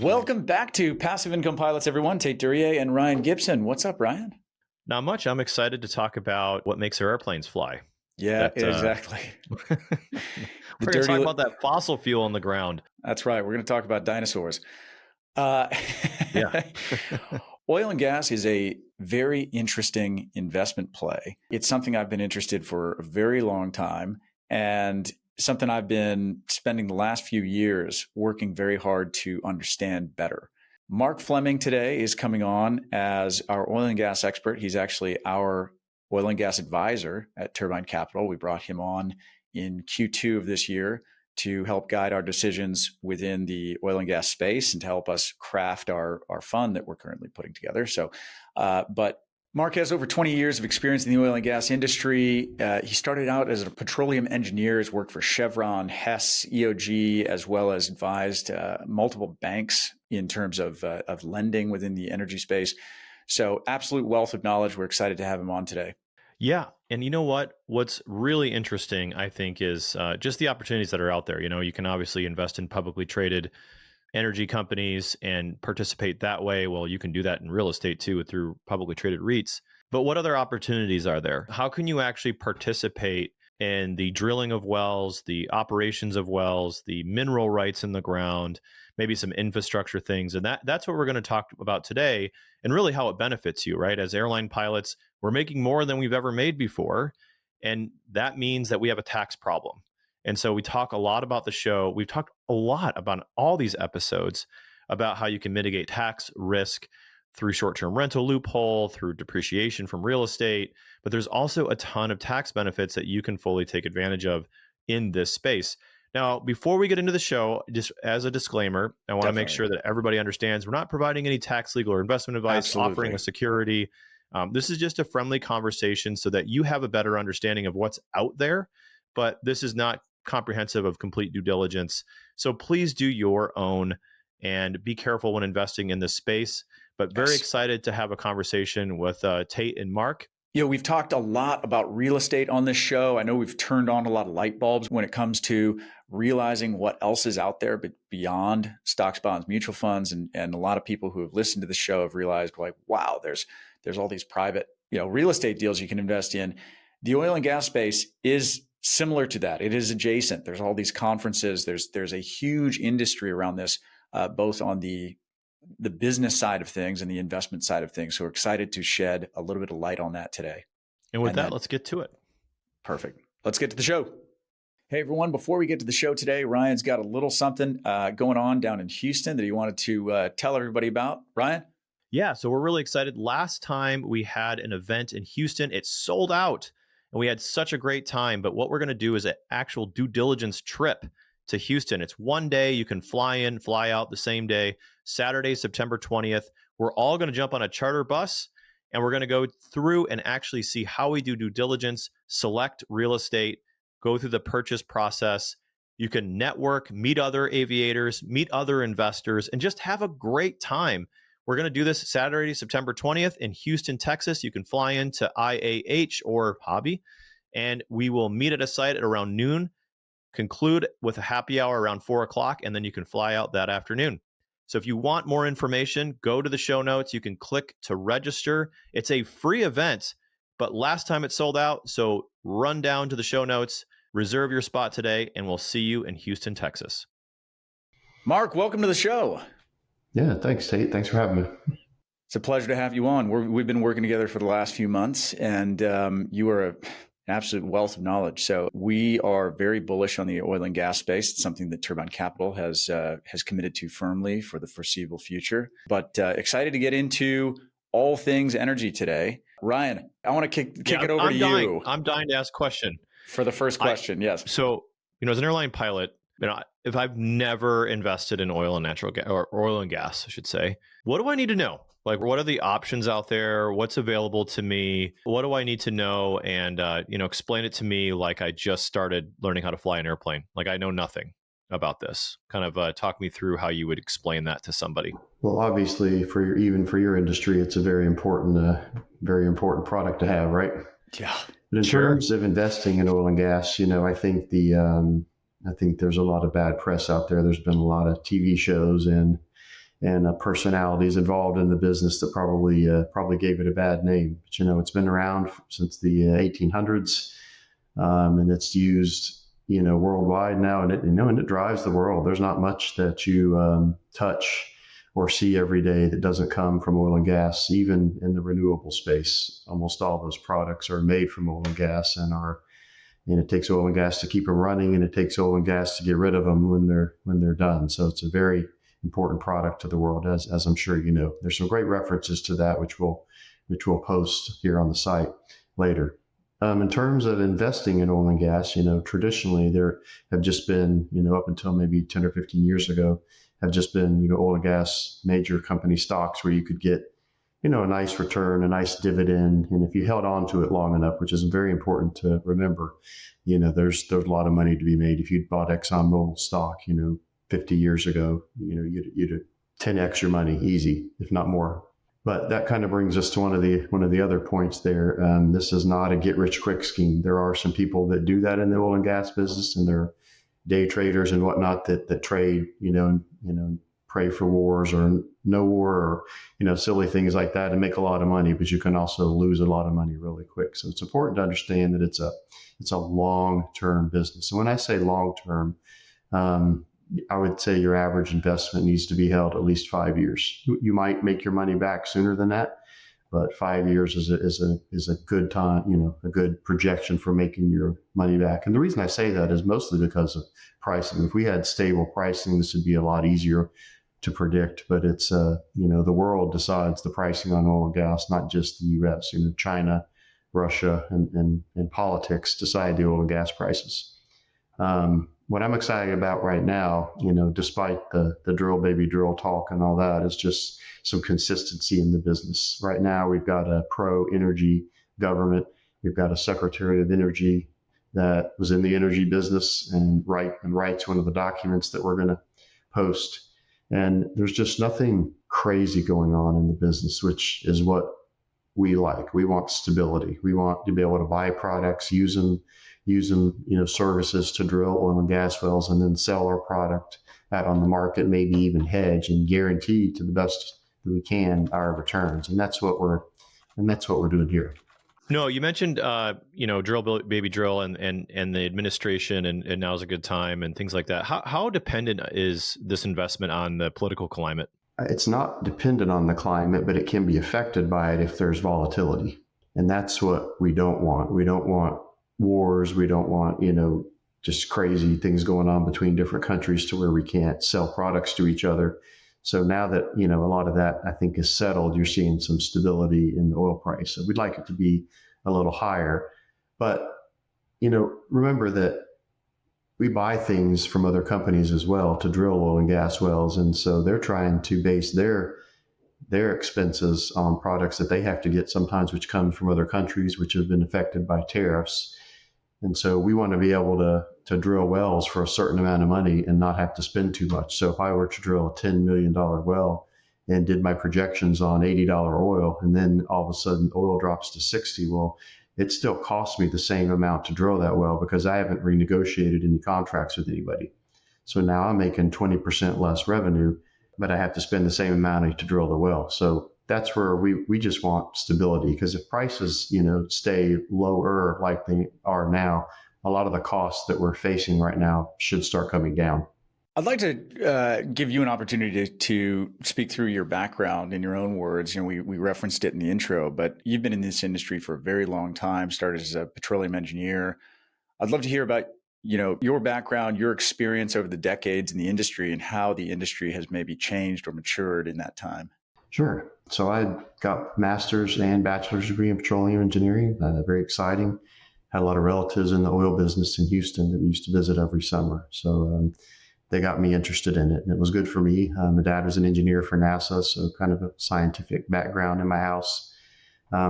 Welcome back to Passive Income Pilots, everyone. Tait Duryea and Ryan Gibson. What's up, Ryan? Not much. I'm excited to talk about what makes our airplanes fly. Yeah, exactly. We're going to talk about that fossil fuel on the ground. That's right. We're going to talk about dinosaurs. Yeah. Oil and gas is a very interesting investment play. It's something I've been interested for a very long time, and something I've been spending the last few years working very hard to understand better. Mark Fleming today is coming on as our oil and gas expert. He's actually our oil and gas advisor at Turbine Capital. We brought him on in Q2 of this year to help guide our decisions within the oil and gas space and to help us craft our fund that we're currently putting together. But Mark has over 20 years of experience in the oil and gas industry. He started out as a petroleum engineer, has worked for Chevron, Hess, EOG, as well as advised multiple banks in terms of lending within the energy space. So absolute wealth of knowledge. We're excited to have him on today. Yeah. And you know what? What's really interesting, I think, is just the opportunities that are out there. You know, you can obviously invest in publicly traded energy companies and participate that way. Well, you can do that in real estate too through publicly traded REITs. But what other opportunities are there? How can you actually participate in the drilling of wells, the operations of wells, the mineral rights in the ground, maybe some infrastructure things? And that's what we're going to talk about today, and really how it benefits you, right? As airline pilots, we're making more than we've ever made before. And that means that we have a tax problem. And so we talk a lot about the show. We've talked a lot about all these episodes about how you can mitigate tax risk through short-term rental loophole, through depreciation from real estate. But there's also a ton of tax benefits that you can fully take advantage of in this space. Now, before we get into the show, just as a disclaimer, I want to make sure that everybody understands we're not providing any tax, legal, or investment advice, offering a security. This is just a friendly conversation so that you have a better understanding of what's out there. But this is not comprehensive of complete due diligence. So please do your own and be careful when investing in this space. But very excited to have a conversation with Tait and Mark. You know, we've talked a lot about real estate on this show. I know we've turned on a lot of light bulbs when it comes to realizing what else is out there, but beyond stocks, bonds, mutual funds. And a lot of people who have listened to the show have realized, like, wow, there's all these private, real estate deals you can invest in. The oil and gas space is similar to that. It is adjacent. There's all these conferences. There's a huge industry around this, both on the business side of things and the investment side of things. So we're excited to shed a little bit of light on that today. And with that, let's get to it. Perfect. Let's get to the show. Hey, everyone. Before we get to the show today, Ryan's got a little something going on down in Houston that he wanted to tell everybody about. Ryan? Yeah, so we're really excited. Last time we had an event in Houston, it sold out. And we had such a great time. But what we're going to do is an actual due diligence trip to Houston. It's one day. You can fly in, fly out the same day. Saturday, September 20th. We're all going to jump on a charter bus, and we're going to go through and actually see how we do due diligence, select real estate, go through the purchase process. You can network, meet other aviators, meet other investors, and just have a great time. We're going to do this Saturday, September 20th in Houston, Texas. You can fly into IAH or Hobby, and we will meet at a site at around noon, conclude with a happy hour around 4 o'clock, and then you can fly out that afternoon. So if you want more information, go to the show notes. You can click to register. It's a free event, but last time it sold out. So run down to the show notes, reserve your spot today, and we'll see you in Houston, Texas. Mark, welcome to the show. Yeah, thanks, Tait. Thanks for having me. It's a pleasure to have you on. We've been working together for the last few months, and you are an absolute wealth of knowledge. So we are very bullish on the oil and gas space. It's something that Turbine Capital has committed to firmly for the foreseeable future. But excited to get into all things energy today. Ryan, I want to kick it over to you. I'm dying to ask a question. For the first question, yes. So, as an airline pilot, if I've never invested in oil and natural gas, or oil and gas, I should say, what do I need to know? Like, what are the options out there? What's available to me? What do I need to know? And, explain it to me like I just started learning how to fly an airplane. Like I know nothing about this. Kind of talk me through how you would explain that to somebody. Well, obviously, even for your industry, it's a very important product to have, right? Yeah. But in terms of investing in oil and gas, I think I think there's a lot of bad press out there. There's been a lot of TV shows and personalities involved in the business that probably gave it a bad name. But it's been around since the 1800s, and it's used worldwide now, and it drives the world. There's not much that you touch or see every day that doesn't come from oil and gas. Even in the renewable space, almost all those products are made from oil and gas, and it takes oil and gas to keep them running, and it takes oil and gas to get rid of them when they're done. So it's a very important product to the world, as I'm sure you know. There's some great references to that, which we'll post here on the site later. In terms of investing in oil and gas, traditionally there have just been, up until maybe 10 or 15 years ago, have just been, oil and gas major company stocks where you could get, a nice return, a nice dividend. And if you held on to it long enough, which is very important to remember, there's a lot of money to be made. If you'd bought ExxonMobil stock, 50 years ago, you'd 10x your money easy, if not more. But that kind of brings us to one of the other points there. This is not a get rich quick scheme. There are some people that do that in the oil and gas business, and they're day traders and whatnot that trade, pray for wars or no war or, silly things like that and make a lot of money, but you can also lose a lot of money really quick. So it's important to understand that it's a long-term business. And when I say long-term, I would say your average investment needs to be held at least 5 years. You might make your money back sooner than that, but 5 years is a good time, a good projection for making your money back. And the reason I say that is mostly because of pricing. If we had stable pricing, this would be a lot easier to predict. But it's the world decides the pricing on oil and gas, not just the U.S. China, Russia, and politics decide the oil and gas prices. What I'm excited about right now, despite the drill baby drill talk and all that, is just some consistency in the business. Right now, we've got a pro-energy government. We've got a Secretary of Energy that was in the energy business and writes one of the documents that we're going to post. And there's just nothing crazy going on in the business, which is what we like. We want stability. We want to be able to buy products, use them, services to drill oil and gas wells, and then sell our product out on the market, maybe even hedge and guarantee to the best that we can our returns. And that's what we're doing here. No, you mentioned, drill baby drill and the administration and now's a good time and things like that. How dependent is this investment on the political climate? It's not dependent on the climate, but it can be affected by it if there's volatility. And that's what we don't want. We don't want wars. We don't want, just crazy things going on between different countries to where we can't sell products to each other. So now that, a lot of that, I think, is settled, you're seeing some stability in the oil price. So we'd like it to be a little higher. But, remember that we buy things from other companies as well to drill oil and gas wells. And so they're trying to base their expenses on products that they have to get sometimes, which come from other countries, which have been affected by tariffs. And so we want to be able to drill wells for a certain amount of money and not have to spend too much. So if I were to drill a $10 million well and did my projections on $80 oil, and then all of a sudden oil drops to 60, well, it still costs me the same amount to drill that well because I haven't renegotiated any contracts with anybody. So now I'm making 20% less revenue, but I have to spend the same amount to drill the well. So that's where we just want stability, because if prices, stay lower like they are now, a lot of the costs that we're facing right now should start coming down. I'd like to give you an opportunity to speak through your background in your own words. We referenced it in the intro, but you've been in this industry for a very long time, started as a petroleum engineer. I'd love to hear about, your background, your experience over the decades in the industry and how the industry has maybe changed or matured in that time. Sure. So I got master's and bachelor's degree in petroleum engineering. Very exciting. Had a lot of relatives in the oil business in Houston that we used to visit every summer. So they got me interested in it, and it was good for me. My dad was an engineer for NASA, so kind of a scientific background in my house.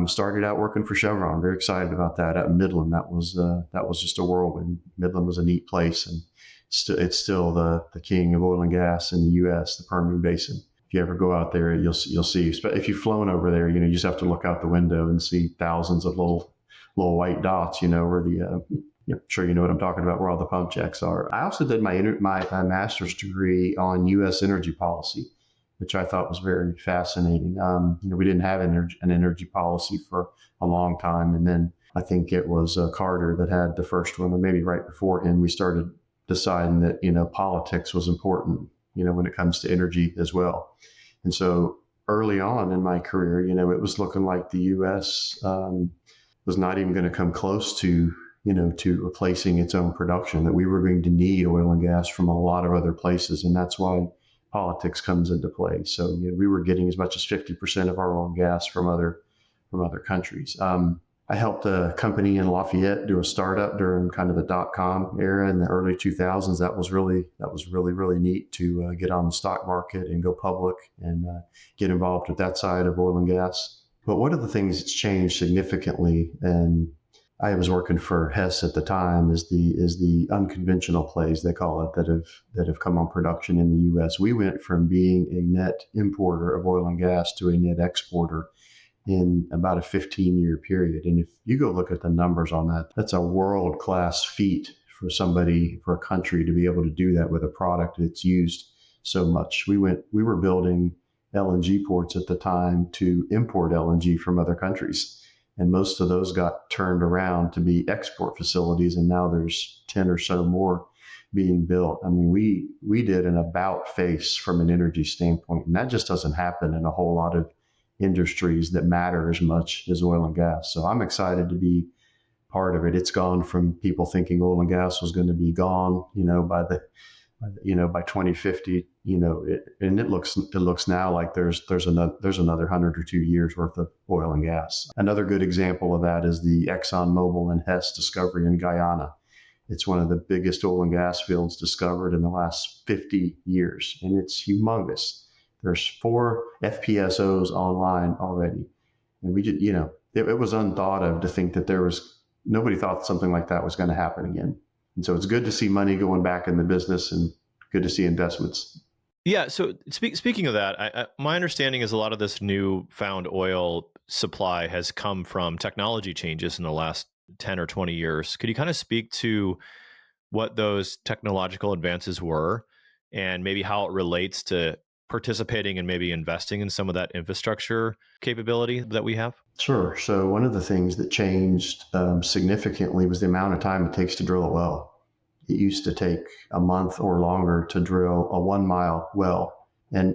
Started out working for Chevron. Very excited about that at Midland. That was just a whirlwind. Midland was a neat place, and it's still the king of oil and gas in the U.S., the Permian Basin. If you ever go out there, you'll see. But if you've flown over there, you just have to look out the window and see thousands of little white dots. Where the I'm sure you know what I'm talking about, where all the pump jacks are. I also did my master's degree on U.S. energy policy. which I thought was very fascinating. We didn't have an energy policy for a long time. And then I think it was Carter that had the first one, or maybe right before him, we started deciding that, politics was important, when it comes to energy as well. And so early on in my career, it was looking like the U.S. Was not even going to come close to replacing its own production, that we were going to need oil and gas from a lot of other places. And that's why politics comes into play. So we were getting as much as 50% of our oil and gas from other countries. I helped a company in Lafayette do a startup during kind of the .com era in the early 2000s. That was really neat to get on the stock market and go public and get involved with that side of oil and gas. But one of the things that's changed significantly, and I was working for Hess at the time, is the unconventional plays, they call it, that have come on production in the U.S. We went from being a net importer of oil and gas to a net exporter in about a 15-year period. And if you go look at the numbers on that, that's a world-class feat for a country to be able to do that with a product that's used so much. We were building LNG ports at the time to import LNG from other countries. And most of those got turned around to be export facilities. And now there's 10 or so more being built. I mean, we did an about face from an energy standpoint. And that just doesn't happen in a whole lot of industries that matter as much as oil and gas. So I'm excited to be part of it. It's gone from people thinking oil and gas was going to be gone, by 2050, and it looks now like there's another 100 or 2 years worth of oil and gas. Another good example of that is the ExxonMobil and Hess discovery in Guyana. It's one of the biggest oil and gas fields discovered in the last 50 years, and it's humongous. There's 4 FPSOs online already. And we just, it was unthought of to think that nobody thought something like that was going to happen again. And so it's good to see money going back in the business and good to see investments. Yeah. So speaking of that, my understanding is a lot of this new found oil supply has come from technology changes in the last 10 or 20 years. Could you kind of speak to what those technological advances were and maybe how it relates to participating and maybe investing in some of that infrastructure capability that we have? Sure. So one of the things that changed significantly was the amount of time it takes to drill a well. It used to take a month or longer to drill a 1-mile well. And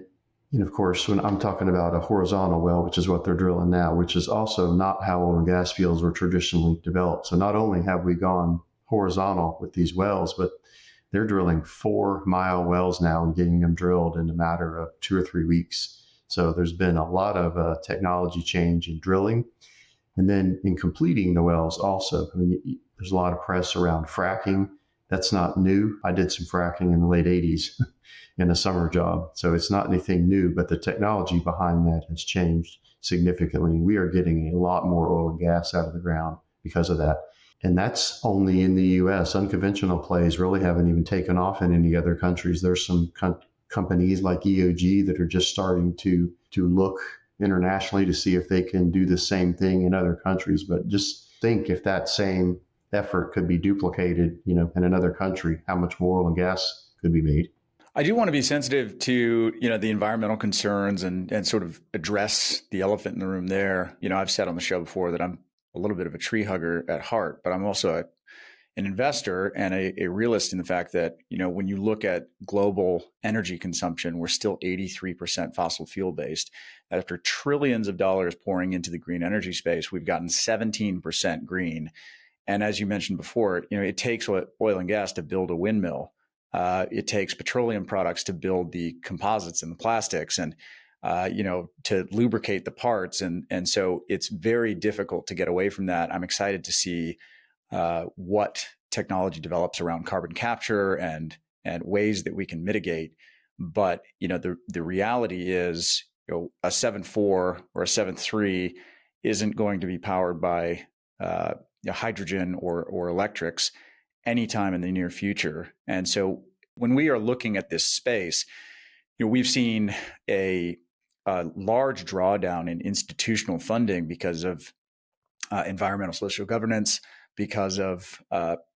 of course, when I'm talking about a horizontal well, which is what they're drilling now, which is also not how oil and gas fields were traditionally developed. So not only have we gone horizontal with these wells, but they're drilling 4-mile wells now and getting them drilled in a matter of 2 or 3 weeks. So there's been a lot of technology change in drilling. And then in completing the wells also, there's a lot of press around fracking. That's not new. I did some fracking in the late 80s in a summer job. So it's not anything new, but the technology behind that has changed significantly. We are getting a lot more oil and gas out of the ground because of that. And that's only in the U.S. Unconventional plays really haven't even taken off in any other countries. There's some companies like EOG that are just starting to look internationally to see if they can do the same thing in other countries. But just think if that same effort could be duplicated, in another country, how much more oil and gas could be made. I do want to be sensitive to, the environmental concerns and sort of address the elephant in the room there. I've said on the show before that I'm a little bit of a tree hugger at heart, but I'm also an investor and a realist in the fact that, when you look at global energy consumption, we're still 83% fossil fuel based. After trillions of dollars pouring into the green energy space, we've gotten 17% green. And as you mentioned before, it takes oil and gas to build a windmill. It takes petroleum products to build the composites and the plastics and to lubricate the parts. And so it's very difficult to get away from that. I'm excited to see what technology develops around carbon capture and ways that we can mitigate. But, the reality is, a 7.4 or a 7.3 isn't going to be powered by hydrogen or electrics anytime in the near future. And so when we are looking at this space, we've seen a large drawdown in institutional funding because of environmental social governance, because of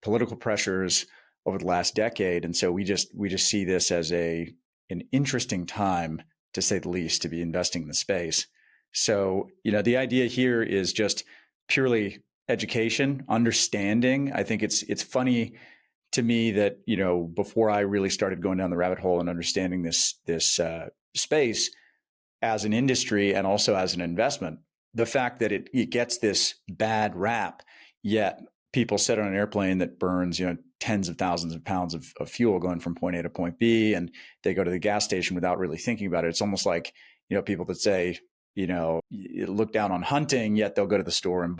political pressures over the last decade. And so we just see this as an interesting time to say the least, to be investing in the space. So, the idea here is just purely education, understanding. I think it's funny to me that, before I really started going down the rabbit hole and understanding this space as an industry and also as an investment, the fact that it gets this bad rap, yet people sit on an airplane that burns, tens of thousands of pounds of fuel going from point A to point B, and they go to the gas station without really thinking about it. It's almost like, people that say, look down on hunting, yet they'll go to the store and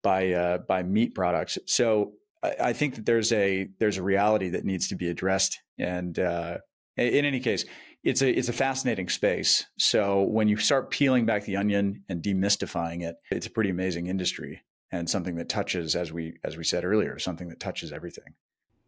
buy meat products. So I think that there's a reality that needs to be addressed. And in any case, it's a fascinating space. So when you start peeling back the onion and demystifying it, it's a pretty amazing industry, and something that touches, as we said earlier, something that touches everything.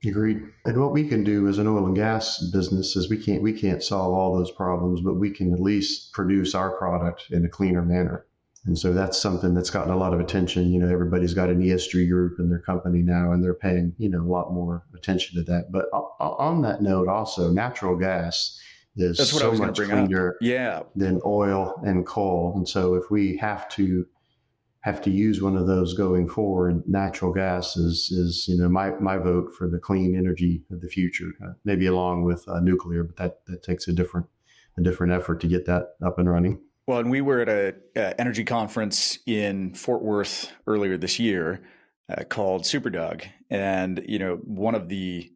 Agreed. And what we can do as an oil and gas business is we can't solve all those problems, but we can at least produce our product in a cleaner manner. And so that's something that's gotten a lot of attention. Everybody's got an ESG group in their company now, and they're paying, a lot more attention to that. But on that note, also, natural gas is so much cleaner than oil and coal. And so if we have to use one of those going forward, natural gas is my vote for the clean energy of the future, maybe along with nuclear, but that takes a different effort to get that up and running. Well, and we were at a energy conference in Fort Worth earlier this year called SuperDoug, and one of the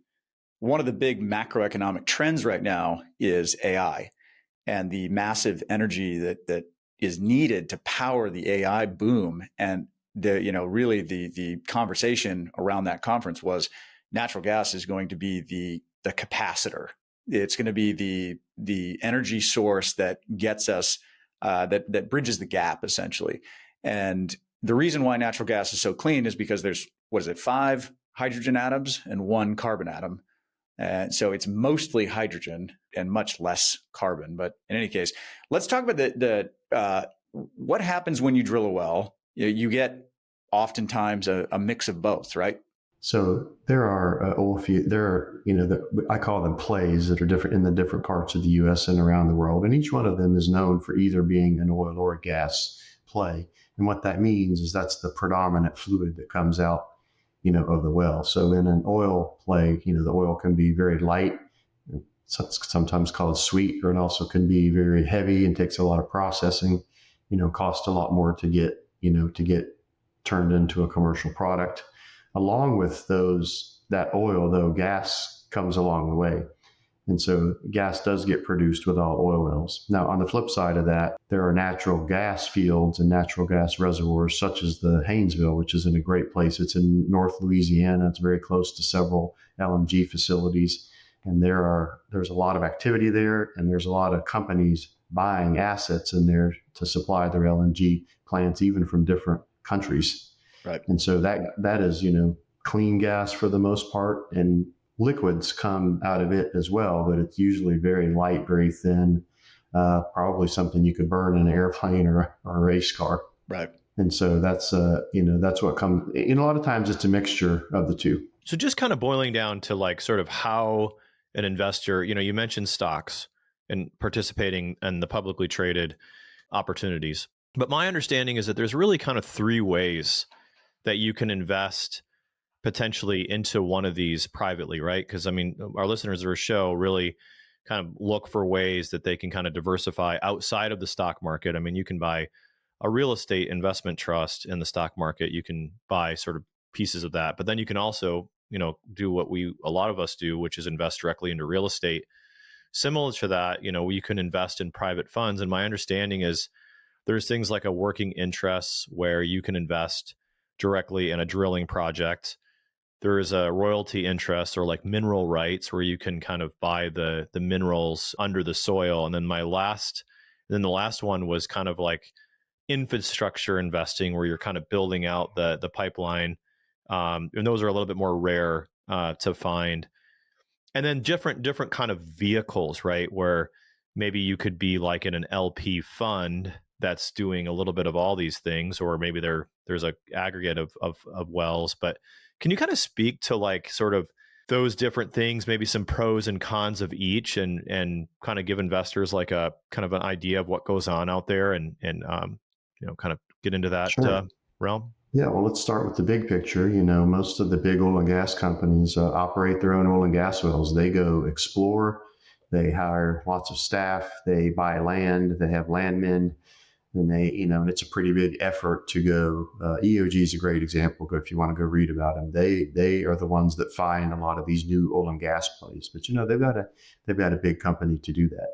big macroeconomic trends right now is AI, and the massive energy that is needed to power the AI boom. And the conversation around that conference was natural gas is going to be the capacitor. It's going to be the energy source that gets us that bridges the gap, essentially. And the reason why natural gas is so clean is because there's 5 hydrogen atoms and 1 carbon atom. And so it's mostly hydrogen and much less carbon. But in any case, let's talk about what happens when you drill a well. You get oftentimes a mix of both, right? So there are oil fields. There are, I call them plays that are different in the different parts of the U.S. and around the world, and each one of them is known for either being an oil or a gas play. And what that means is that's the predominant fluid that comes out, of the well. So in an oil play, the oil can be very light, sometimes called sweet, or it also can be very heavy and takes a lot of processing. Cost a lot more to get turned into a commercial product. Along with that oil, though, gas comes along the way. And so gas does get produced with all oil wells. Now, on the flip side of that, there are natural gas fields and natural gas reservoirs, such as the Haynesville, which is in a great place. It's in North Louisiana. It's very close to several LNG facilities. And there's a lot of activity there, and there's a lot of companies buying assets in there to supply their LNG plants, even from different countries. Right. And so that is, clean gas for the most part, and liquids come out of it as well, but it's usually very light, very thin, probably something you could burn in an airplane or a race car. Right. And so that's what comes. A lot of times it's a mixture of the two. So just kind of boiling down to like sort of how an investor, you mentioned stocks and participating in the publicly traded opportunities. But my understanding is that there's really kind of 3 ways that you can invest potentially into one of these privately, right? Because our listeners of our show really kind of look for ways that they can kind of diversify outside of the stock market. You can buy a real estate investment trust in the stock market. You can buy sort of pieces of that, but then you can also, do what a lot of us do, which is invest directly into real estate. Similar to that, you can invest in private funds. And my understanding is there's things like a working interest where you can invest directly in a drilling project. There is a royalty interest, or like mineral rights, where you can kind of buy the minerals under the soil. And then the last one was kind of like infrastructure investing, where you're kind of building out the pipeline. And those are a little bit more rare to find. And then different kind of vehicles, right? Where maybe you could be like in an LP fund that's doing a little bit of all these things, or maybe there's a aggregate of wells. But can you kind of speak to like sort of those different things, maybe some pros and cons of each, and kind of give investors like a kind of an idea of what goes on out there, and kind of get into that Sure. realm? Yeah, well, let's start with the big picture. Most of the big oil and gas companies operate their own oil and gas wells. They go explore, they hire lots of staff, they buy land, they have landmen, and and it's a pretty big effort to go. EOG is a great example. If you want to go read about them, they are the ones that find a lot of these new oil and gas plays. But they've got a big company to do that,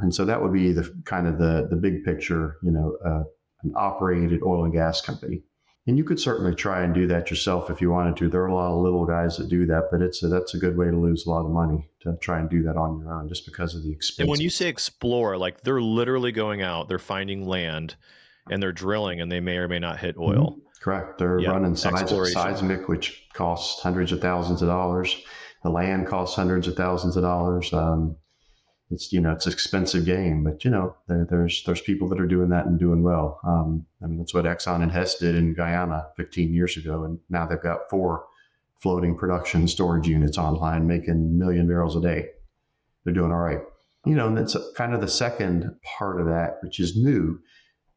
and so that would be the kind of the big picture. An operated oil and gas company. And you could certainly try and do that yourself if you wanted to. There are a lot of little guys that do that, but that's a good way to lose a lot of money, to try and do that on your own, just because of the expense. And when you say explore, like they're literally going out, they're finding land, and they're drilling, and they may or may not hit oil. Mm-hmm. Correct. They're running seismic, which costs hundreds of thousands of dollars. The land costs hundreds of thousands of dollars. It's an expensive game, but there's people that are doing that and doing well. That's what Exxon and Hess did in Guyana 15 years ago, and now they've got 4 floating production storage units online, making 1 million barrels a day. They're doing all right. And that's kind of the second part of that, which is new.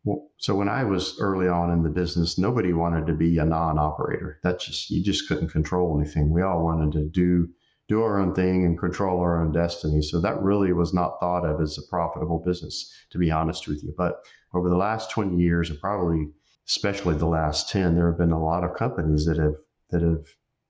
Well, so when I was early on in the business, nobody wanted to be a non-operator. You just couldn't control anything. We all wanted to do our own thing and control our own destiny. So that really was not thought of as a profitable business, to be honest with you. But over the last 20 years, and probably especially the last 10, there have been a lot of companies that have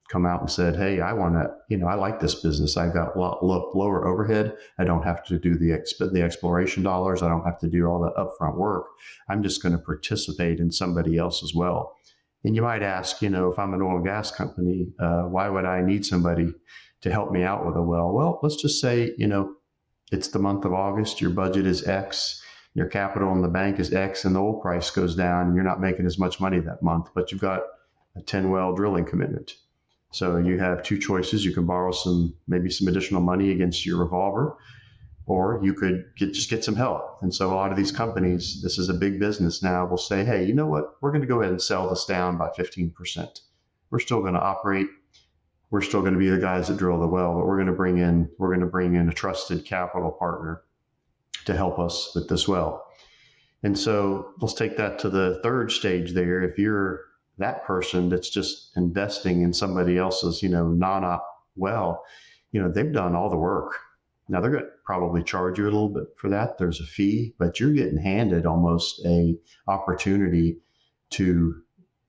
come out and said, hey, I like this business. I've got a lot lower overhead. I don't have to do the exploration dollars. I don't have to do all the upfront work. I'm just going to participate in somebody else's well. And you might ask, if I'm an oil and gas company, why would I need somebody to help me out with a well? Well, let's just say, it's the month of August, your budget is X, your capital in the bank is X, and the oil price goes down and you're not making as much money that month, but you've got a 10 well drilling commitment. So you have 2 choices. You can borrow maybe some additional money against your revolver, or you could just get some help. And so a lot of these companies, this is a big business now, will say, hey, you know what? We're going to go ahead and sell this down by 15%. We're still going to operate. We're still going to be the guys that drill the well, but we're going to bring in a trusted capital partner to help us with this well. And so let's take that to the third stage there. If you're that person that's just investing in somebody else's, non-op well, they've done all the work. Now they're going to probably charge you a little bit for that. There's a fee, but you're getting handed almost a opportunity to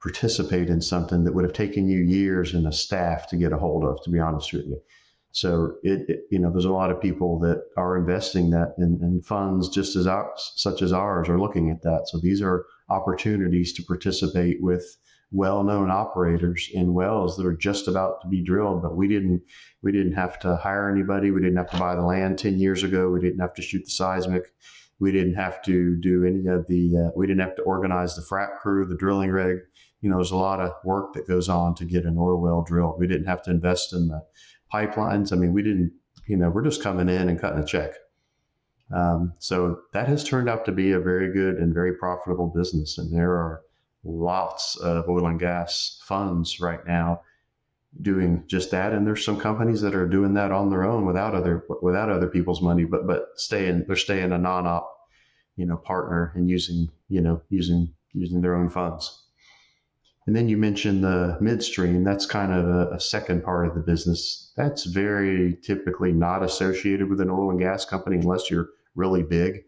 participate in something that would have taken you years and a staff to get a hold of, to be honest with you. So there's a lot of people that are investing that in funds just as such as ours are looking at that. So these are opportunities to participate with well-known operators in wells that are just about to be drilled, but we didn't have to hire anybody. We didn't have to buy the land 10 years ago. We didn't have to shoot the seismic. We didn't have to do any of we didn't have to organize the frac crew, the drilling rig. There's a lot of work that goes on to get an oil well drilled. We didn't have to invest in the pipelines. We didn't, we're just coming in and cutting a check. So that has turned out to be a very good and very profitable business. And there are lots of oil and gas funds right now doing just that. And there's some companies that are doing that on their own without other people's money, but they're staying a non-op, partner and using their own funds. And then you mentioned the midstream. That's kind of a second part of the business. That's very typically not associated with an oil and gas company unless you're really big.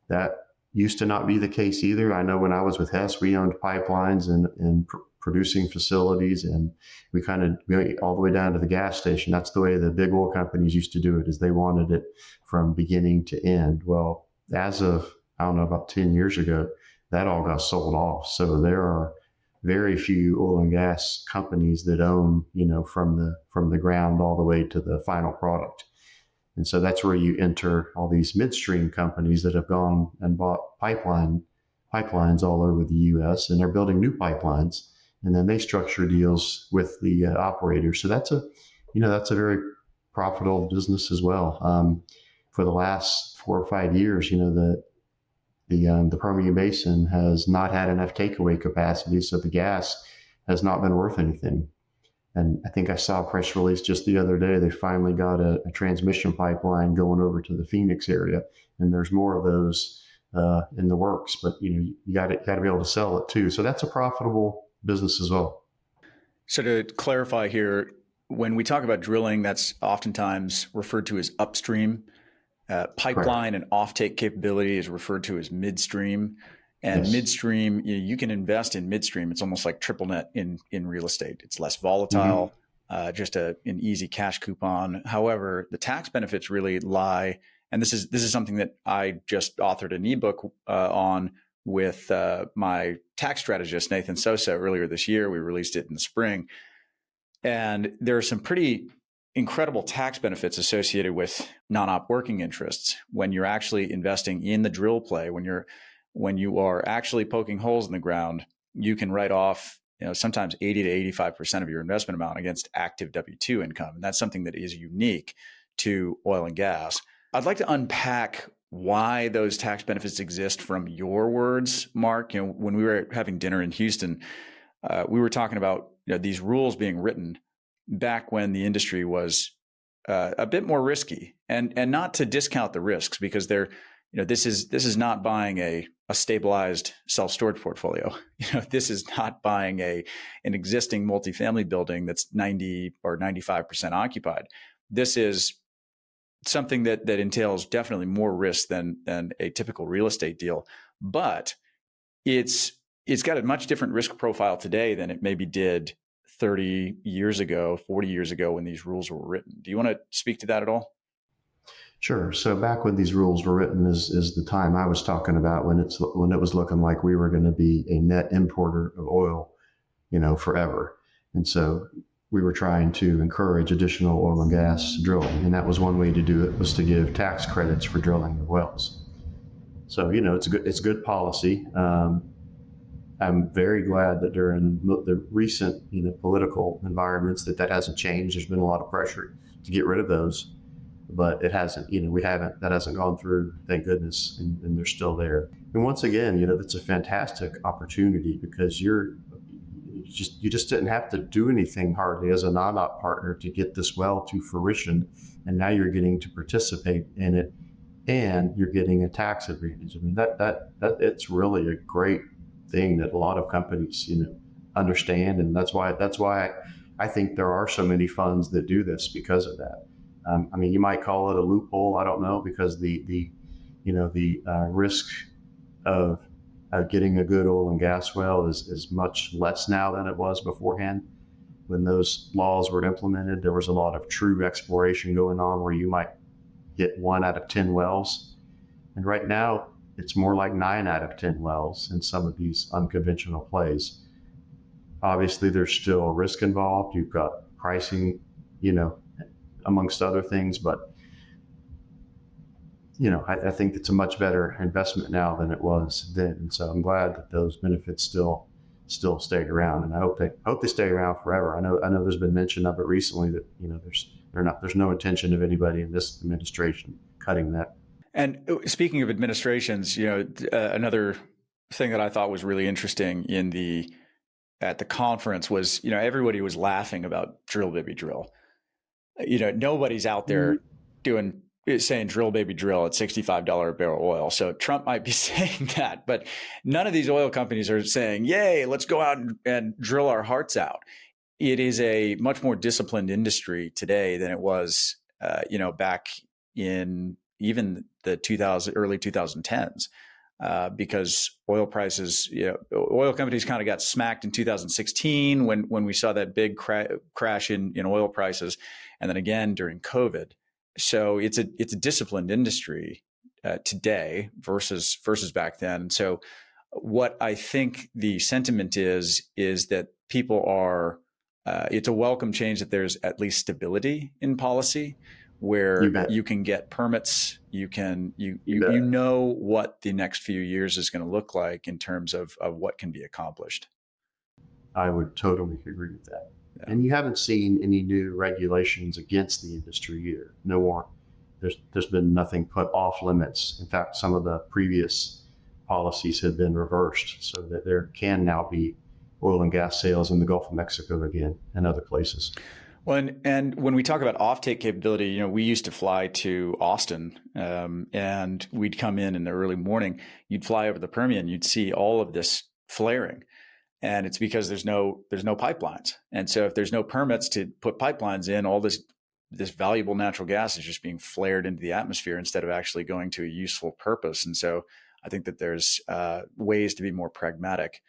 That used to not be the case either. I know when I was with Hess, we owned pipelines and producing facilities, and we kind of went all the way down to the gas station. That's the way the big oil companies used to do it, is they wanted it from beginning to end. Well, as of, about 10 years ago, that all got sold off. So there are very few oil and gas companies that own, from the ground all the way to the final product. And so that's where you enter all these midstream companies that have gone and bought pipelines all over the U.S. and they're building new pipelines, and then they structure deals with the operators. So that's a very profitable business as well. For the last 4 or 5 years, the Permian Basin has not had enough takeaway capacity, so the gas has not been worth anything. And I think I saw a press release just the other day. They finally got a transmission pipeline going over to the Phoenix area, and there's more of those in the works. But you got to be able to sell it too. So that's a profitable business as well. So to clarify here, when we talk about drilling, that's oftentimes referred to as upstream. Pipeline Correct. and offtake capability is referred to as midstream. And Yes. midstream, you can invest in midstream. It's almost like triple net in real estate. It's less Mm-hmm. volatile, just an easy cash coupon. However, the tax benefits really lie, and this is something that I just authored an ebook on with my tax strategist, Nathan Sosa, earlier this year. We released it in the spring. And there are some pretty incredible tax benefits associated with non-op working interests when you're actually investing in the drill play. When you are actually poking holes in the ground, you can write off, sometimes 80 to 85% of your investment amount against active W-2 income. And that's something that is unique to oil and gas. I'd like to unpack why those tax benefits exist from your words, Mark. When we were having dinner in Houston, we were talking about these rules being written back when the industry was a bit more risky, and not to discount the risks, because this is not buying a stabilized self-storage portfolio. This is not buying an existing multifamily building that's 90 or 95% occupied. This is something that entails definitely more risk than a typical real estate deal, but it's got a much different risk profile today than it maybe did 30 years ago, 40 years ago when these rules were written. Do you want to speak to that at all? Sure. So back when these rules were written is the time I was talking about, when it was looking like we were going to be a net importer of oil, forever. And so we were trying to encourage additional oil and gas drilling. And that was one way to do it, was to give tax credits for drilling the wells. So, it's good policy. I'm very glad that during the recent, political environments that hasn't changed. There's been a lot of pressure to get rid of those, but it hasn't, that hasn't gone through, thank goodness, and they're still there. And once again, that's a fantastic opportunity, because you just didn't have to do anything hardly as a non-op partner to get this well to fruition. And now you're getting to participate in it, and you're getting a tax advantage. I mean, that it's really a great thing that a lot of companies, understand. And that's why I think there are so many funds that do this, because of that. You might call it a loophole. I don't know, because the risk of getting a good oil and gas well is much less now than it was beforehand. When those laws were implemented, there was a lot of true exploration going on, where you might get 1 out of 10 wells. And right now, it's more like 9 out of 10 wells in some of these unconventional plays. Obviously, there's still a risk involved. You've got pricing, amongst other things, but I think it's a much better investment now than it was then. And so I'm glad that those benefits still stayed around, and I hope they stay around forever. I know there's been mention of it recently that there's no intention of anybody in this administration cutting that. And speaking of administrations, another thing that I thought was really interesting at the conference was, everybody was laughing about drill baby drill. Nobody's out there saying drill baby drill at $65 a barrel oil. So Trump might be saying that, but none of these oil companies are saying, yay, let's go out and drill our hearts out. It is a much more disciplined industry today than it was, back in even the early 2010s, because oil prices, oil companies kind of got smacked in 2016 when we saw that big crash in oil prices, and then again during COVID. So it's a disciplined industry today versus back then. And so what I think the sentiment is that people are, it's a welcome change that there's at least stability in policy, where you can get permits, you know what the next few years is going to look like in terms of what can be accomplished. I would totally agree with that. Yeah. And you haven't seen any new regulations against the industry either. No one. There's been nothing put off limits. In fact, some of the previous policies have been reversed, so that there can now be, oil and gas sales in the Gulf of Mexico again and other places. Well, and when we talk about offtake capability, we used to fly to Austin, and we'd come in the early morning. You'd fly over the Permian, you'd see all of this flaring, and it's because there's no pipelines. And so if there's no permits to put pipelines in, all this valuable natural gas is just being flared into the atmosphere instead of actually going to a useful purpose. And so I think that there's ways to be more pragmatic.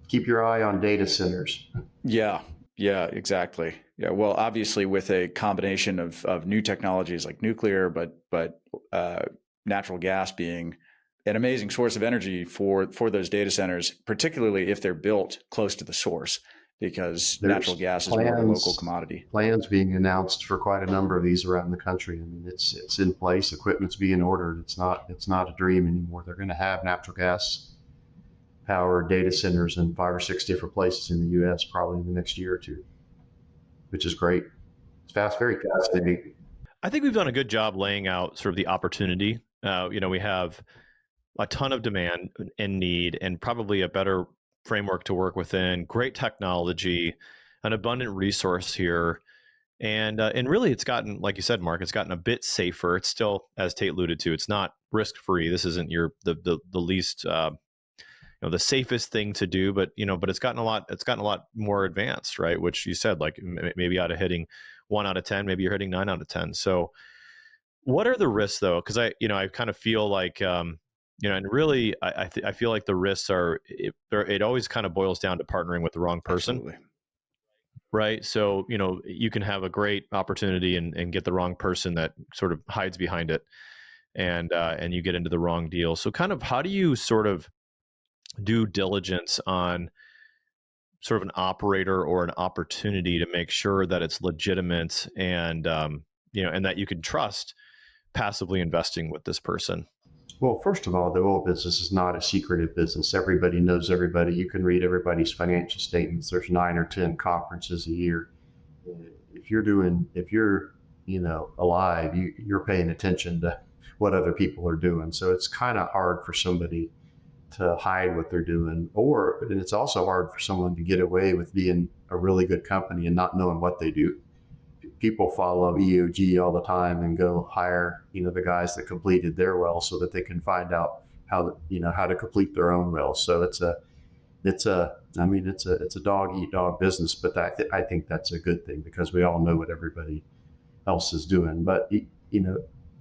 Keep your eye on data centers. Yeah, exactly. Yeah, well, obviously with a combination of new technologies like nuclear, but natural gas being an amazing source of energy for those data centers, particularly if they're built close to the source, because natural gas is more of a local commodity. Plans being announced for quite a number of these around the country. I mean, it's in place. Equipment's being ordered. It's not a dream anymore. They're going to have natural gas powered data centers in 5 or 6 different places in the U.S. probably in the next year or two, which is great. It's very fascinating. I think we've done a good job laying out sort of the opportunity. We have a ton of demand and need, and probably a better framework to work within. Great technology, an abundant resource here, and really, it's gotten, like you said, Mark, it's gotten a bit safer. It's still, as Tait alluded to, it's not risk free. This isn't the least the safest thing to do, but it's gotten a lot more advanced, right? Which you said, like maybe out of hitting 1 out of 10, maybe you're hitting 9 out of 10. So what are the risks though? Because I kind of feel like, and really I feel like the risks are, it always kind of boils down to partnering with the wrong person. Absolutely. Right. So, you can have a great opportunity and get the wrong person that sort of hides behind it, and you get into the wrong deal. So kind of how do you sort of due diligence on sort of an operator or an opportunity to make sure that it's legitimate and and that you can trust passively investing with this person? Well, first of all, the oil business is not a secretive business. Everybody knows everybody. You can read everybody's financial statements. There's 9 or 10 conferences a year. If you're alive, you're paying attention to what other people are doing. So it's kind of hard for somebody to hide what they're doing, and it's also hard for someone to get away with being a really good company and not knowing what they do. People follow EOG all the time and go hire, the guys that completed their well so that they can find out how to complete their own wells. So it's a dog eat dog business, but I think that's a good thing because we all know what everybody else is doing. But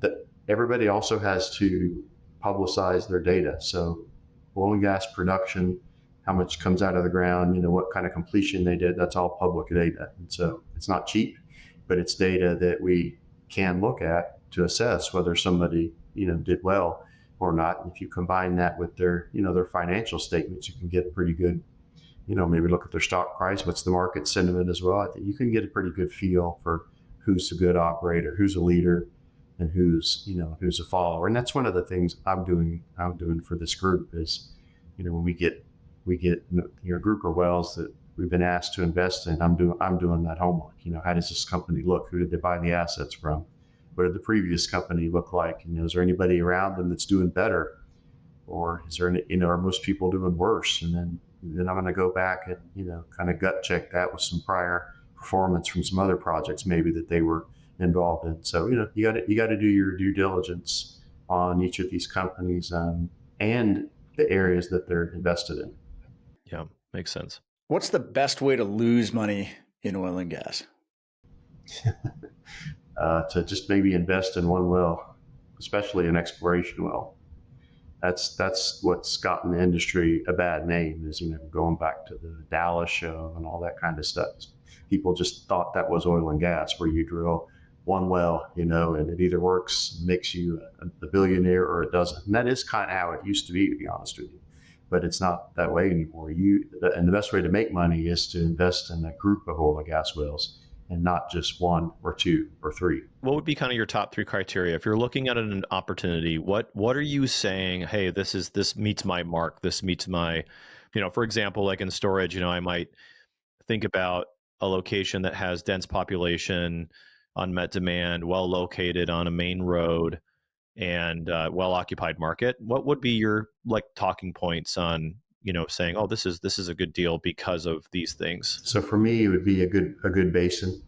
that everybody also has to publicize their data. So oil and gas production, how much comes out of the ground, what kind of completion they did, that's all public data. And so it's not cheap, but it's data that we can look at to assess whether somebody, did well or not. And if you combine that with their financial statements, you can get a pretty good, maybe look at their stock price, what's the market sentiment as well. I think you can get a pretty good feel for who's a good operator, who's a leader, and who's a follower. And that's one of the things I'm doing for this group is, when we get a group of wells that we've been asked to invest in, I'm doing that homework. How does this company look? Who did they buy the assets from? What did the previous company look like? Is there anybody around them that's doing better? Or is there are most people doing worse? And then I'm going to go back and, kind of gut check that with some prior performance from some other projects maybe that they were involved in. So, you got to do your due diligence on each of these companies and the areas that they're invested in. Yeah, makes sense. What's the best way to lose money in oil and gas? To just maybe invest in one well, especially an exploration well. That's what's gotten the industry a bad name is, going back to the Dallas show and all that kind of stuff. People just thought that was oil and gas where you drill one well, and it either works, makes you a billionaire, or it doesn't. And that is kind of how it used to be honest with you. But it's not that way anymore. And the best way to make money is to invest in a group of oil and gas wells and not just 1 or 2 or 3. What would be kind of your top 3 criteria? If you're looking at an opportunity, what are you saying, hey, this meets my mark, this meets my, for example, like in storage, I might think about a location that has dense population, unmet demand, well located on a main road, and well occupied market. What would be your talking points on saying, oh, this is a good deal because of these things? So for me, it would be a good basin.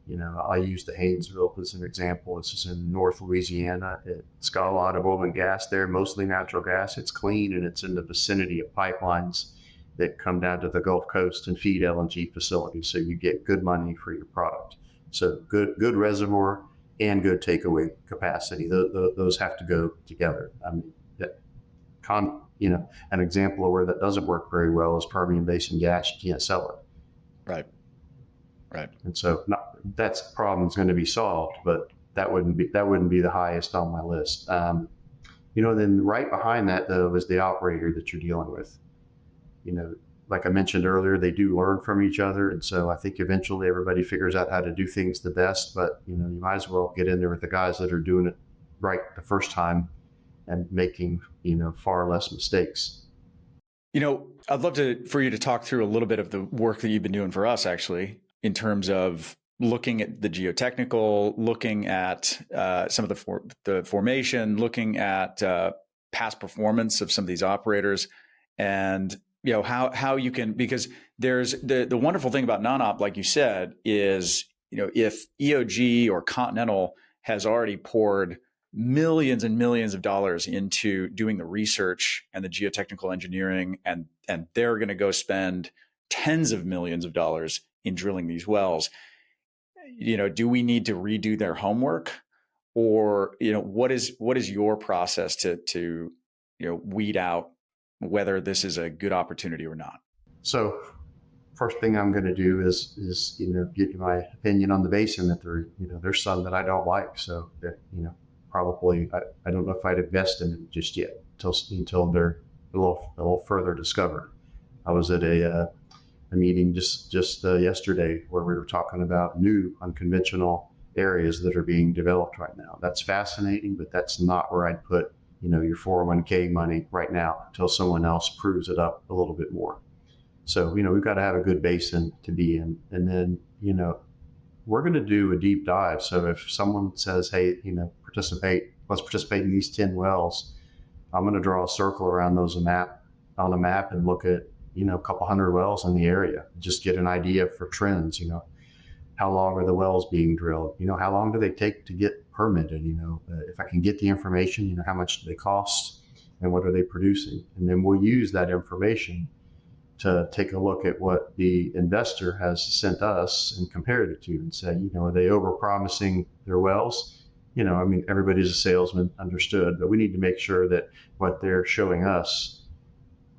I use the Haynesville as an example. This is in North Louisiana. It's got a lot of oil and gas there, mostly natural gas. It's clean, and it's in the vicinity of pipelines that come down to the Gulf Coast and feed LNG facilities. So you get good money for your product. So good reservoir and good takeaway capacity. Those have to go together. I mean, an example of where that doesn't work very well is Permian Basin gas. You can't sell it. Right. Right. And so that's problem is going to be solved, but that wouldn't be the highest on my list. Then right behind that though is the operator that you're dealing with. Like I mentioned earlier, they do learn from each other, and so I think eventually everybody figures out how to do things the best. But you might as well get in there with the guys that are doing it right the first time and making far less mistakes. I'd love for you to talk through a little bit of the work that you've been doing for us, actually, in terms of looking at the geotechnical, looking at some of the formation, looking at past performance of some of these operators, and how you can, because there's the wonderful thing about non-op, like you said, is if EOG or Continental has already poured millions and millions of dollars into doing the research and the geotechnical engineering, and they're going to go spend tens of millions of dollars in drilling these wells. Do we need to redo their homework, or what is your process to weed out whether this is a good opportunity or not? So first thing I'm going to do is give you my opinion on the basin. That there's some that I don't like, so that probably I don't know if I'd invest in it just yet until they're a little further discovered. I was at a meeting just yesterday where we were talking about new unconventional areas that are being developed right now. That's fascinating, but that's not where I'd put your 401k money right now until someone else proves it up a little bit more. So we've got to have a good basin to be in, and then we're going to do a deep dive. So if someone says, hey, let's participate in these 10 wells, I'm going to draw a circle around those on a map and look at a couple hundred wells in the area, just get an idea for trends. How long are the wells being drilled? How long do they take to get permitted? If I can get the information, how much do they cost and what are they producing? And then we'll use that information to take a look at what the investor has sent us and compared it to and say, are they overpromising their wells? Everybody's a salesman, understood, but we need to make sure that what they're showing us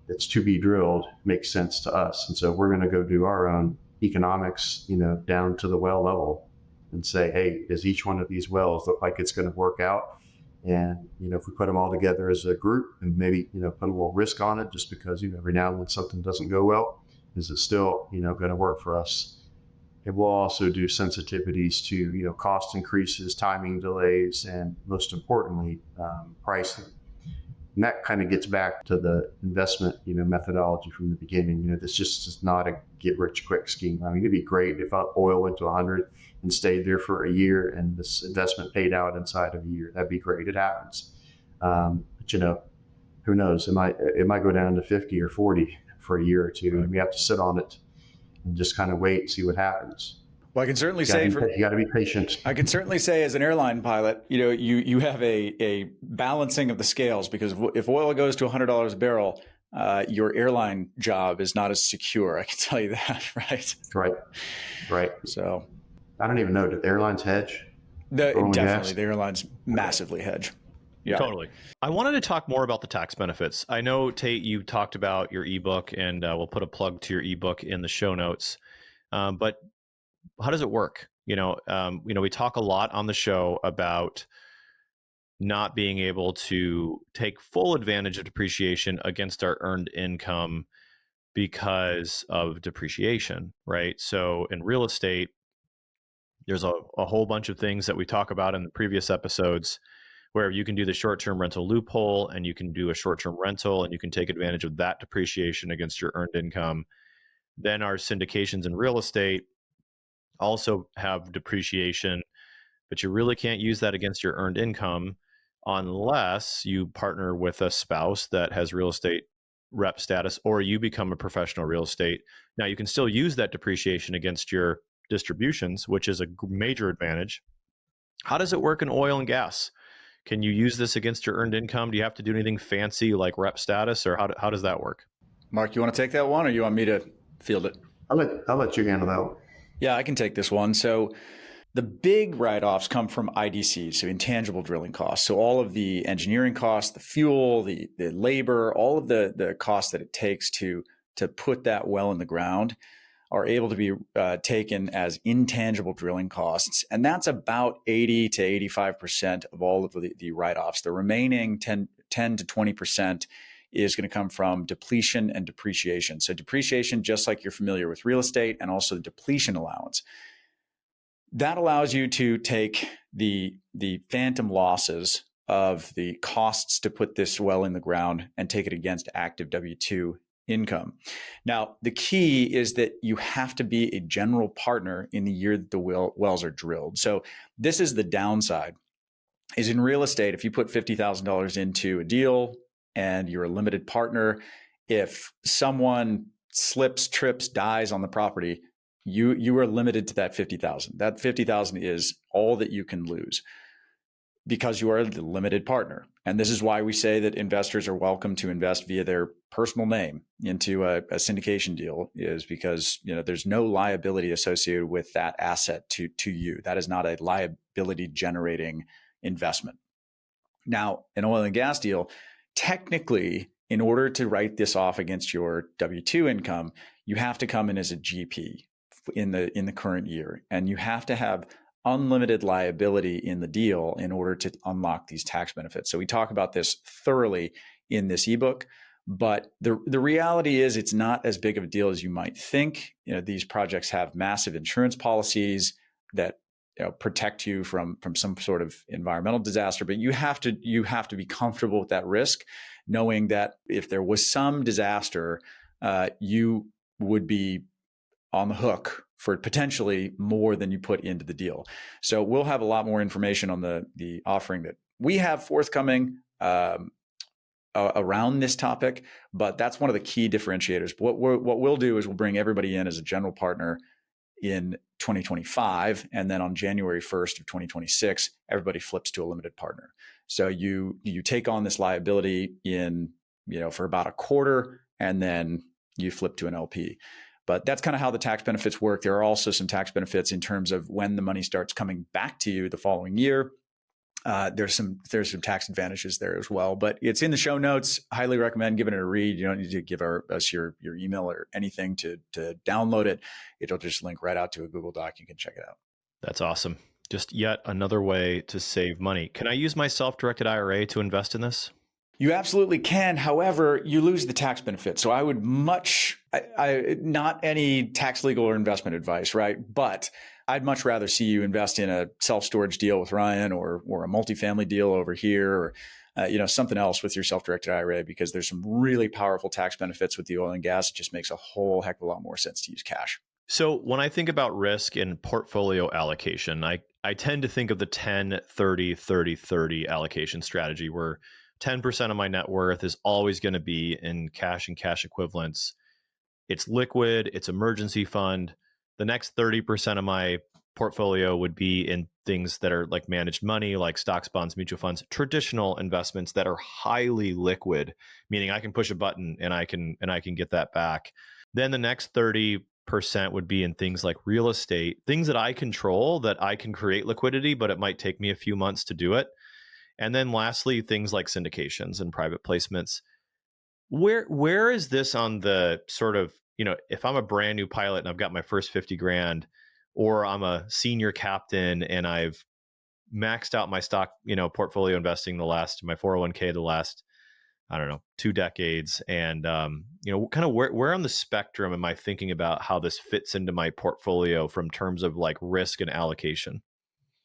that's to be drilled makes sense to us. And so we're going to go do our own economics, down to the well level and say, hey, does each one of these wells look like it's going to work out? And, if we put them all together as a group and maybe, put a little risk on it just because, every now and when something doesn't go well, is it still, going to work for us? And we'll also do sensitivities to, cost increases, timing delays, and most importantly, pricing. And that kind of gets back to the investment, methodology from the beginning. This just is not a get rich quick scheme. It'd be great if oil went to 100 and stayed there for a year and this investment paid out inside of a year. That'd be great. It happens. But who knows? It might go down to 50 or 40 for a year or two. Right. And we have to sit on it and just kind of wait and see what happens. Well, I can certainly you got to be patient. I can certainly say, as an airline pilot, you have a balancing of the scales, because if oil goes to $100 a barrel, your airline job is not as secure. I can tell you that, right? Right. So, I don't even know. Did the airlines hedge? Definitely, the airlines massively hedge. Yeah, totally. I wanted to talk more about the tax benefits. I know, Tait, you talked about your ebook, and we'll put a plug to your ebook in the show notes. But how does it work? We talk a lot on the show about not being able to take full advantage of depreciation against our earned income because of depreciation, right? So in real estate, there's a whole bunch of things that we talk about in the previous episodes where you can do the short-term rental loophole, and you can do a short-term rental and you can take advantage of that depreciation against your earned income. Then our syndications in real estate also have depreciation, but you really can't use that against your earned income unless you partner with a spouse that has real estate rep status, or you become a professional real estate. Now, you can still use that depreciation against your distributions, which is a major advantage. How does it work in oil and gas? Can you use this against your earned income? Do you have to do anything fancy like rep status, or how does that work? Mark, you want to take that one, or you want me to field it? I'll let you handle that one. Yeah, I can take this one. So the big write-offs come from IDCs, so intangible drilling costs. So all of the engineering costs, the fuel, the labor, all of the costs that it takes to put that well in the ground are able to be taken as intangible drilling costs. And that's about 80 to 85% of all of the write-offs. The remaining 10 to 20% is going to come from depletion and depreciation. So depreciation, just like you're familiar with real estate, and also the depletion allowance. That allows you to take the phantom losses of the costs to put this well in the ground and take it against active W-2 income. Now, the key is that you have to be a general partner in the year that the wells are drilled. So this is the downside, is in real estate, if you put $50,000 into a deal and you're a limited partner, if someone slips, trips, dies on the property, you are limited to that 50,000. That 50,000 is all that you can lose because you are the limited partner. And this is why we say that investors are welcome to invest via their personal name into a syndication deal, is because there's no liability associated with that asset to you. That is not a liability generating investment. Now, an oil and gas deal, technically, in order to write this off against your W-2 income, you have to come in as a GP in the current year, and you have to have unlimited liability in the deal in order to unlock these tax benefits. So we talk about this thoroughly in this ebook, but the reality is it's not as big of a deal as you might think. These projects have massive insurance policies that protect you from some sort of environmental disaster, but you have to be comfortable with that risk, knowing that if there was some disaster, you would be on the hook for potentially more than you put into the deal. So we'll have a lot more information on the offering that we have forthcoming around this topic, but that's one of the key differentiators. What we'll do is we'll bring everybody in as a general partner in 2025, and then on January 1st of 2026, everybody flips to a limited partner. So you take on this liability for about a quarter, and then you flip to an LP. But that's kind of how the tax benefits work. There are also some tax benefits in terms of when the money starts coming back to you the following year. There's some tax advantages there as well, but it's in the show notes. Highly recommend giving it a read. You don't need to give us your email or anything to download it. It'll just link right out to a Google Doc. You can check it out. That's awesome. Just yet another way to save money. Can I use my self-directed IRA to invest in this? You absolutely can. However, you lose the tax benefit. So I would not any tax, legal, or investment advice, right? But I'd much rather see you invest in a self-storage deal with Ryan or a multifamily deal over here, or something else with your self-directed IRA, because there's some really powerful tax benefits with the oil and gas. It just makes a whole heck of a lot more sense to use cash. So when I think about risk and portfolio allocation, I tend to think of the 10, 30, 30, 30 allocation strategy, where 10% of my net worth is always going to be in cash and cash equivalents. It's liquid, it's emergency fund. The next 30% of my portfolio would be in things that are like managed money, like stocks, bonds, mutual funds, traditional investments that are highly liquid, meaning I can push a button and I can get that back. Then the next 30% would be in things like real estate, things that I control, that I can create liquidity, but it might take me a few months to do it. And then lastly, things like syndications and private placements. Where is this on the sort of, if I'm a brand new pilot and I've got my first 50 grand, or I'm a senior captain and I've maxed out my stock, portfolio investing my 401k the last, 2 decades. And, kind of where on the spectrum am I thinking about how this fits into my portfolio from terms of like risk and allocation?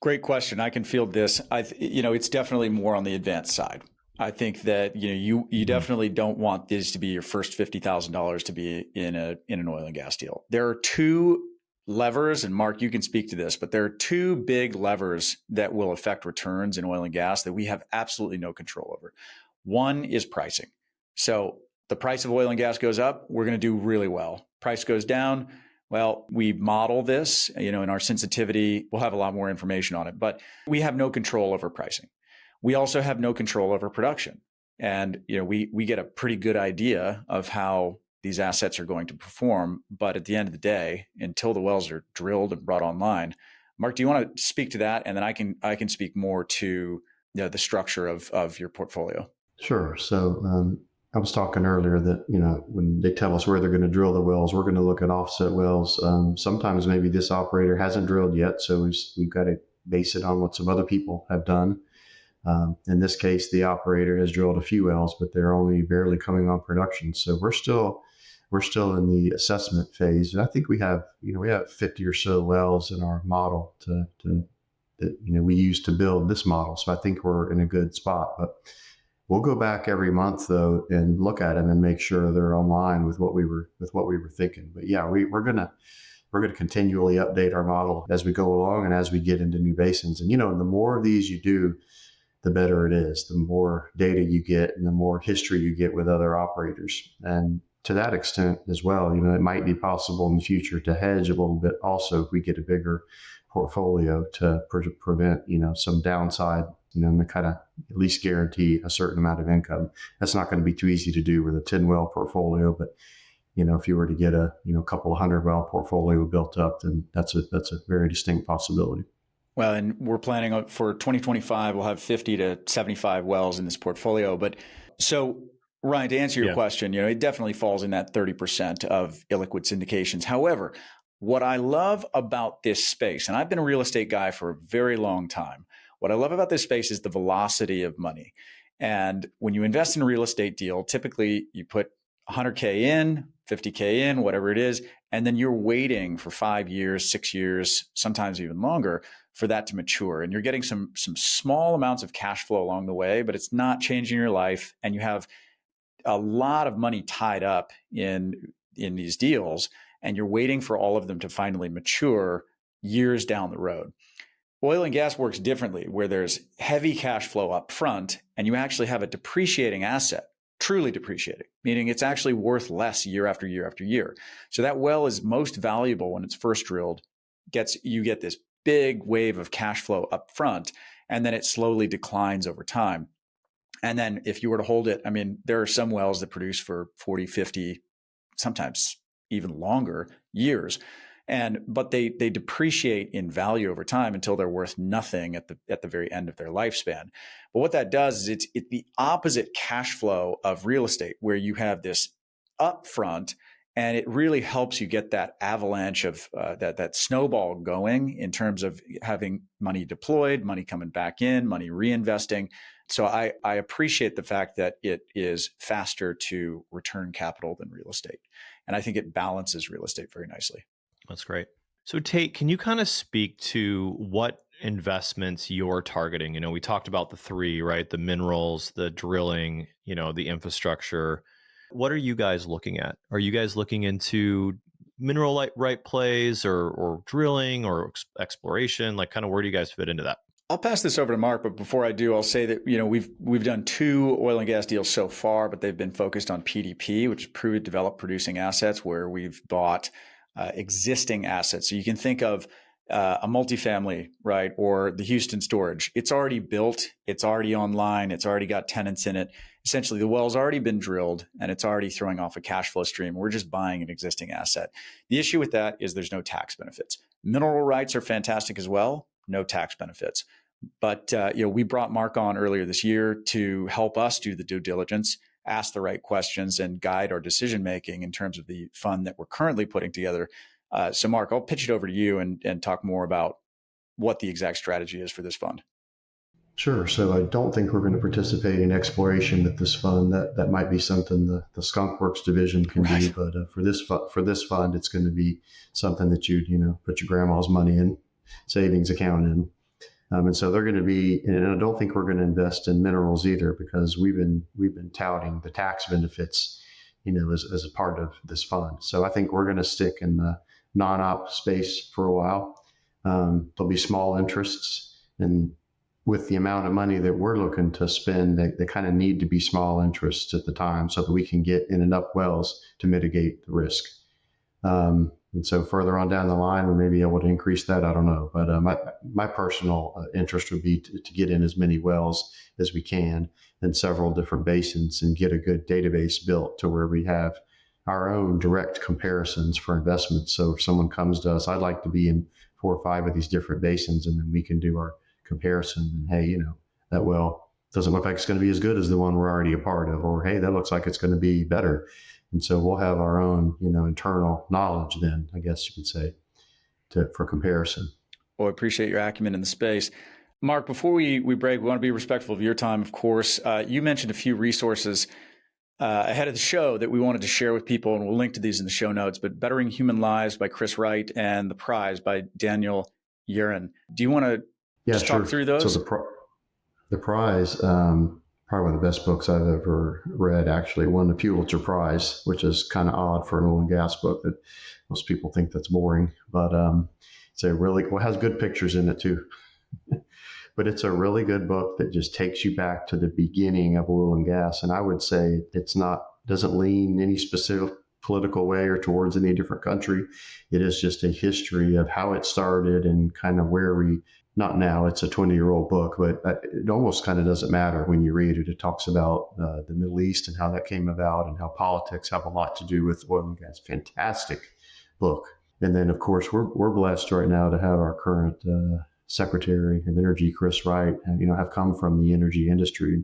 Great question. I can field this. It's definitely more on the advanced side. I think that you definitely don't want this to be your first $50,000 to be in an oil and gas deal. There are two levers, and Mark, you can speak to this, but there are two big levers that will affect returns in oil and gas that we have absolutely no control over. One is pricing. So The price of oil and gas goes up, we're going to do really well. Price goes down, well, we model this, in our sensitivity, we'll have a lot more information on it, but we have no control over pricing. We also have no control over production. And, we get a pretty good idea of how these assets are going to perform. But at the end of the day, until the wells are drilled and brought online, Mark, do you want to speak to that? And then I can speak more to the structure of your portfolio. Sure. So I was talking earlier that, when they tell us where they're going to drill the wells, we're going to look at offset wells. Sometimes maybe this operator hasn't drilled yet, so we've got to base it on what some other people have done. In this case, the operator has drilled a few wells, but they're only barely coming on production. So we're still in the assessment phase. And I think we have 50 or so wells in our model that we use to build this model. So I think we're in a good spot. But we'll go back every month though and look at them and make sure they're online with what we were thinking. But yeah, we're gonna continually update our model as we go along and as we get into new basins. And the more of these you do, the better it is. The more data you get and the more history you get with other operators. And to that extent as well, it might be possible in the future to hedge a little bit also if we get a bigger portfolio to prevent, some downside, and kind of at least guarantee a certain amount of income. That's not going to be too easy to do with a 10 well portfolio, but if you were to get a couple of 100 well portfolio built up, then that's a very distinct possibility. Well, and we're planning for 2025, we'll have 50 to 75 wells in this portfolio. But so, Ryan, to answer your question, it definitely falls in that 30% of illiquid syndications. However, what I love about this space, and I've been a real estate guy for a very long time, what I love about this space is the velocity of money. And when you invest in a real estate deal, typically you put 100K in, 50K in, whatever it is, and then you're waiting for 5 years, 6 years, sometimes even longer for that to mature. And you're getting some small amounts of cash flow along the way, but it's not changing your life. And you have a lot of money tied up in these deals, and you're waiting for all of them to finally mature years down the road. Oil and gas works differently, where there's heavy cash flow up front, and you actually have a depreciating asset, truly depreciating, meaning it's actually worth less year after year after year. So that well is most valuable when it's first drilled. You get this big wave of cash flow up front, and then it slowly declines over time. And then if you were to hold it, there are some wells that produce for 40, 50, sometimes even longer years. But they depreciate in value over time until they're worth nothing at the very end of their lifespan. But what that does is it's the opposite cash flow of real estate, where you have this upfront, and it really helps you get that avalanche of that snowball going in terms of having money deployed, money coming back in, money reinvesting. So I appreciate the fact that it is faster to return capital than real estate. And I think it balances real estate very nicely. That's great. So Tait, can you kind of speak to what investments you're targeting? We talked about the three, right? The minerals, the drilling, the infrastructure. What are you guys looking at? Are you guys looking into mineral right plays or drilling or exploration? Like, kind of where do you guys fit into that? I'll pass this over to Mark, but before I do, I'll say that we've done 2 oil and gas deals so far, but they've been focused on PDP, which is proved developed producing assets, where we've bought existing assets. So you can think of a multifamily, right, or the Houston storage. It's already built, it's already online, it's already got tenants in it. Essentially, the well's already been drilled and it's already throwing off a cash flow stream. We're just buying an existing asset. The issue with that is there's no tax benefits. Mineral rights are fantastic as well, no tax benefits. But we brought Mark on earlier this year to help us do the due diligence, ask the right questions, and guide our decision making in terms of the fund that we're currently putting together. So Mark, I'll pitch it over to you and talk more about what the exact strategy is for this fund. Sure. So I don't think we're going to participate in exploration with this fund. That might be something the Skunk Works division can do, but for this fund, it's going to be something that you'd put your grandma's money in, savings account in. And so they're going to be, and I don't think we're going to invest in minerals either, because we've been touting the tax benefits, as a part of this fund. So I think we're going to stick in the non-op space for a while. There'll be small interests, and with the amount of money that we're looking to spend, they kind of need to be small interests at the time so that we can get in enough wells to mitigate the risk. And so further on down the line, we may be able to increase that. I don't know. But my personal interest would be to get in as many wells as we can in several different basins and get a good database built to where we have our own direct comparisons for investments. So if someone comes to us, I'd like to be in 4 or 5 of these different basins, and then we can do our comparison. And hey, that well doesn't look like it's going to be as good as the one we're already a part of, or hey, that looks like it's going to be better. And so we'll have our own, internal knowledge then, I guess you could say, for comparison. Well, I appreciate your acumen in the space. Mark, before we break, we want to be respectful of your time, of course. You mentioned a few resources ahead of the show that we wanted to share with people, and we'll link to these in the show notes, but Bettering Human Lives by Chris Wright and The Prize by Daniel Urin. Do you want to talk through those? So the Prize, probably one of the best books I've ever read, actually won the Pulitzer Prize, which is kind of odd for an oil and gas book that most people think that's boring, but it's a really, has good pictures in it too. But it's a really good book that just takes you back to the beginning of oil and gas. And I would say doesn't lean any specific political way or towards any different country. It is just a history of how it started and kind of not now, it's a 20-year-old book, but it almost kind of doesn't matter when you read it. It talks about the Middle East and how that came about and how politics have a lot to do with oil and gas. Fantastic book. And then, of course, we're blessed right now to have our current Secretary of Energy, Chris Wright, have come from the energy industry.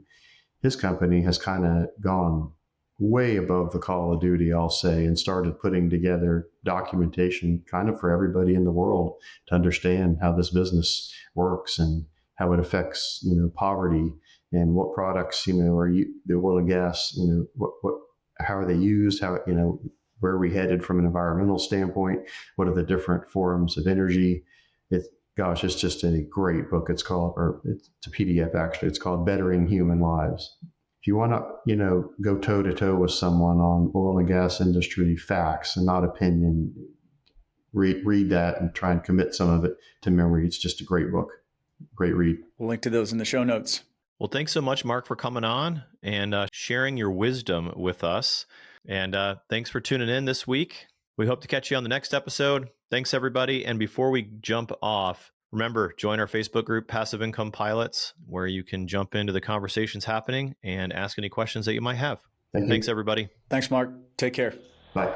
His company has kind of gone way above the call of duty, I'll say, and started putting together documentation kind of for everybody in the world to understand how this business works and how it affects, poverty and what products, are the oil and gas, how are they used, how, where are we headed from an environmental standpoint? What are the different forms of energy? It's just a great book. It's a PDF actually. It's called Bettering Human Lives. If you want to, go toe to toe with someone on oil and gas industry facts and not opinion, read that and try and commit some of it to memory. It's just a great book. Great read. We'll link to those in the show notes. Well, thanks so much, Mark, for coming on and sharing your wisdom with us. And thanks for tuning in this week. We hope to catch you on the next episode. Thanks, everybody. And before we jump off, remember, join our Facebook group, Passive Income Pilots, where you can jump into the conversations happening and ask any questions that you might have. Thanks, everybody. Thanks, Mark. Take care. Bye.